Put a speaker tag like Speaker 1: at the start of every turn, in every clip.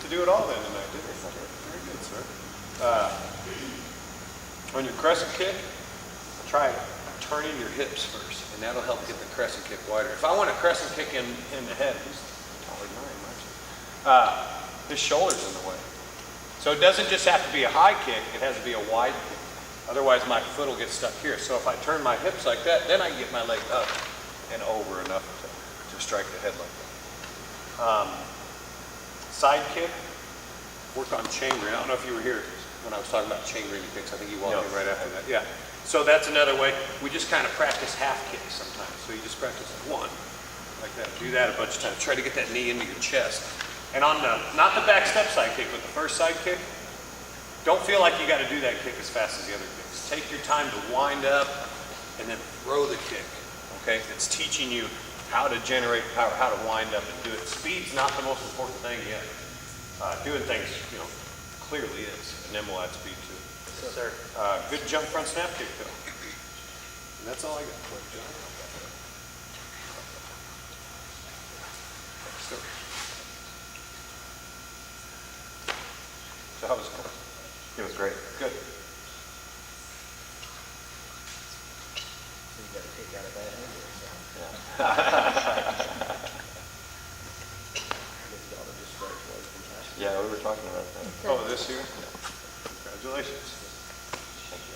Speaker 1: to do it all then tonight, didn't you? Very good, sir. On your crescent kick, try turning your hips first, and that'll help get the crescent kick wider. If I want a crescent kick in the head, he's taller than I am, actually. His shoulder's in the way. So it doesn't just have to be a high kick, it has to be a wide kick. Otherwise my foot will get stuck here. So if I turn my hips like that, then I can get my leg up and over enough to strike the head like that. Side kick, work on chambering. I don't know if you were here when I was talking about chambering kicks. I think you walked in right after that. Yeah. So that's another way. We just kind of practice half kicks sometimes. So you just practice one, like that. Do that a bunch of times. Try to get that knee into your chest. And on the, not the back step side kick, but the first side kick, don't feel like you got to do that kick as fast as the other kicks. Take your time to wind up and then throw the kick, okay? It's teaching you how to generate power, how to wind up and do it. Speed's not the most important thing yet. Doing things, you know, clearly is, and then we'll add speed too.
Speaker 2: Yes, sir.
Speaker 1: Good jump front snap kick though. And that's all I got for you, John. So how was it?
Speaker 3: It was great.
Speaker 1: Good.
Speaker 2: So you got to take out a bad hand or something.
Speaker 3: Yeah. Yeah, we were talking about that.
Speaker 1: Oh, this here? Congratulations.
Speaker 3: Thank you.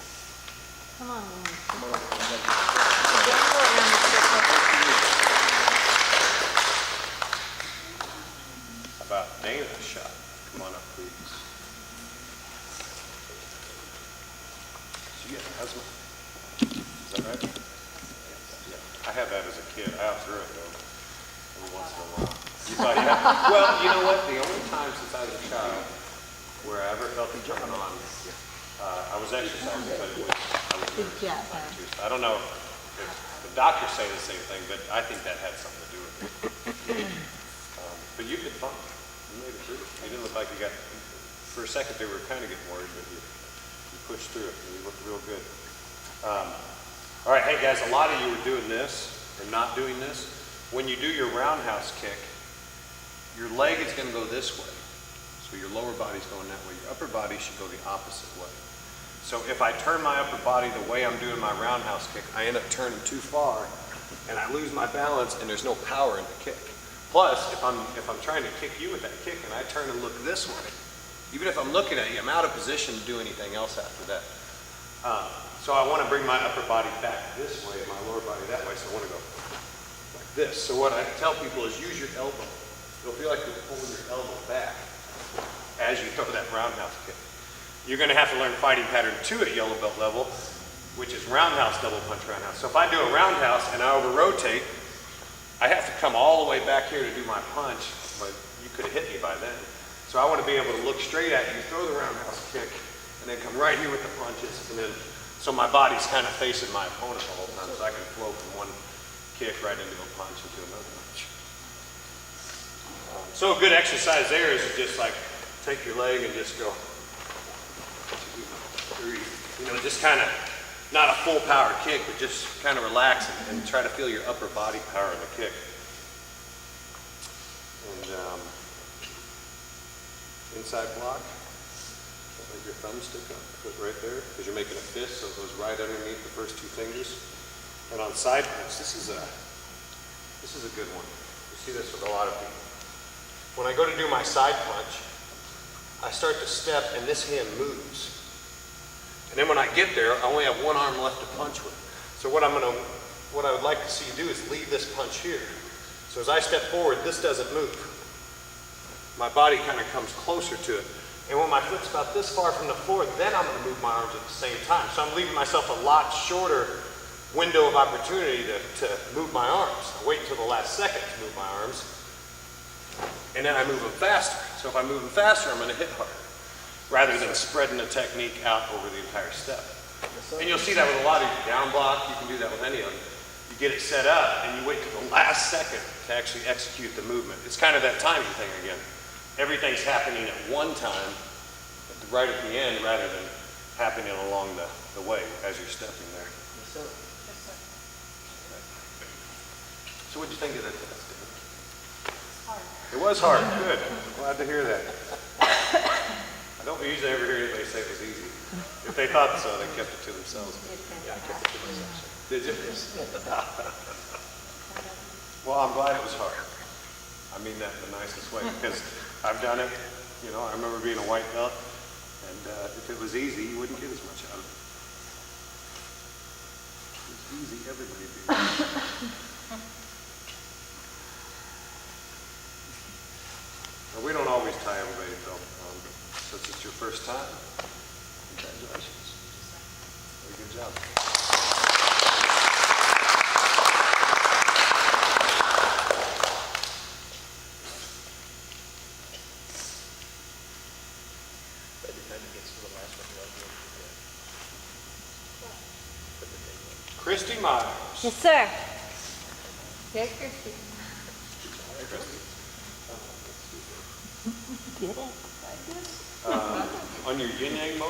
Speaker 4: Come on.
Speaker 2: Come on.
Speaker 4: Don't go around the circle.
Speaker 1: How about Dana's shot? Come on up, please. So you have asthma? Is that right? Yeah. I had that as a kid. I outgrew it though. Every once in a while. You thought you had? Well, you know what? The only time since I was a child where I ever felt it coming on, I was exercising, but I was
Speaker 4: Good
Speaker 1: nervous.
Speaker 4: job, huh?
Speaker 1: I don't know if the doctors say the same thing, but I think that had something to do with it. But you did fine. You made it through. You didn't look like you got, for a second they were kind of getting worried, but you pushed through it and you looked real good. All right, hey guys, a lot of you are doing this or not doing this. When you do your roundhouse kick, your leg is going to go this way. So your lower body's going that way. Your upper body should go the opposite way. So if I turn my upper body the way I'm doing my roundhouse kick, I end up turning too far and I lose my balance and there's no power in the kick. Plus, if I'm trying to kick you with that kick and I turn and look this way, even if I'm looking at you, I'm out of position to do anything else after that. So I want to bring my upper body back this way and my lower body that way. So I want to go like this. So what I tell people is use your elbow. It'll feel like you're pulling your elbow back as you throw that roundhouse kick. You're going to have to learn fighting pattern 2 at yellow belt level, which is roundhouse, double punch roundhouse. So if I do a roundhouse and I over rotate, I have to come all the way back here to do my punch, but you could have hit me by then. So I want to be able to look straight at you, throw the roundhouse kick, and then come right here with the punches, and then so my body's kind of facing my opponent the whole time, so I can flow from one kick right into a punch into another punch. So a good exercise there is just like take your leg and just go 2, 3. You know, just kind of not a full power kick, but just kind of relax and try to feel your upper body power in the kick. And inside block, let your thumb stick up, put right there, because you're making a fist, so it goes right underneath the first 2 fingers. And on side punch, this is a good one. You see this with a lot of people. When I go to do my side punch, I start to step and this hand moves. And then when I get there, I only have one arm left to punch with. So what I would like to see you do is leave this punch here. So as I step forward, this doesn't move. My body kind of comes closer to it. And when my foot's about this far from the floor, then I'm going to move my arms at the same time. So I'm leaving myself a lot shorter window of opportunity to move my arms. I wait until the last second to move my arms, and then I move them faster. So if I move them faster, I'm going to hit harder, rather than spreading the technique out over the entire step. And you'll see that with a lot of your down block. You can do that with any of them. You get it set up, and you wait till the last second to actually execute the movement. It's kind of that timing thing again. Everything's happening at one time, right at the end, rather than happening along the way as you're stepping there.
Speaker 2: Yes, sir.
Speaker 4: Yes, sir.
Speaker 1: So what'd you think of that test?
Speaker 4: Hard.
Speaker 1: It was hard. Good. Glad to hear that. don't usually ever hear anybody say it was easy. If they thought so, they kept it to themselves. Did you? Well, I'm glad it was hard. I mean that in the nicest way, because I've done it. You know, I remember being a white belt, and if it was easy, you wouldn't get as much out of it. If it was easy, everybody would be. Now, we don't always tie everybody to belt on, but since it's your first time, congratulations. Very good job.
Speaker 2: By the time it gets to the last one, you'll be able to do it. Put the date on.
Speaker 1: Christy Myers.
Speaker 4: Yes, sir. Good, Christy. Get it?
Speaker 1: On your yin yang motion.